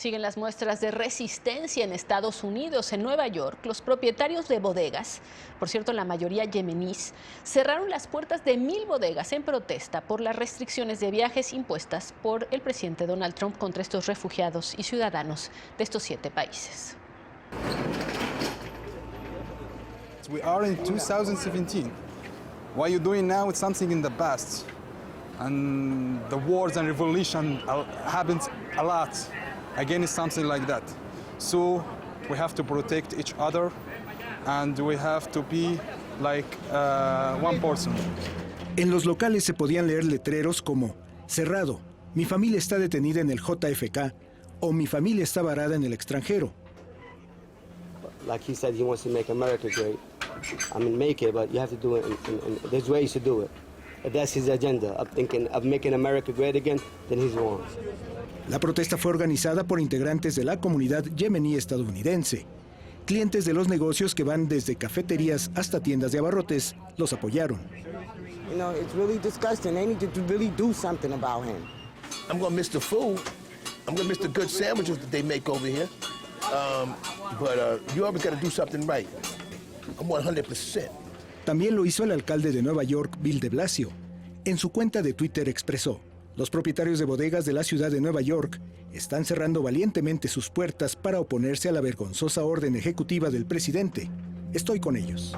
Siguen las muestras de resistencia en Estados Unidos. En Nueva York, los propietarios de bodegas, por cierto, la mayoría yemeníes, cerraron las puertas de 1000 bodegas en protesta por las restricciones de viajes impuestas por el presidente Donald Trump contra estos refugiados y ciudadanos de estos 7 países. We are in 2017. What you're doing now is something in the past. And the wars and revolution happens a lot. Again, it's something like that. So we have to protect each other and we have to be like one person. En los locales se podían leer letreros como cerrado, mi familia está detenida en el JFK o mi familia está varada en el extranjero. Like he said, he wants to make America great. I mean, make it, but you have to do it, there's ways to do it. If that's his agenda, of thinking of making America great again, then he's wrong. La protesta fue organizada por integrantes de la comunidad yemení estadounidense. Clientes de los negocios que van desde cafeterías hasta tiendas de abarrotes los apoyaron. You know, it's really disgusting. They need to really do something about him. I'm going to miss the food. I'm going to miss the good sandwiches that they make over here. But you always got to do something right. I'm 100%. También lo hizo el alcalde de Nueva York, Bill de Blasio. En su cuenta de Twitter expresó: los propietarios de bodegas de la ciudad de Nueva York están cerrando valientemente sus puertas para oponerse a la vergonzosa orden ejecutiva del presidente. Estoy con ellos.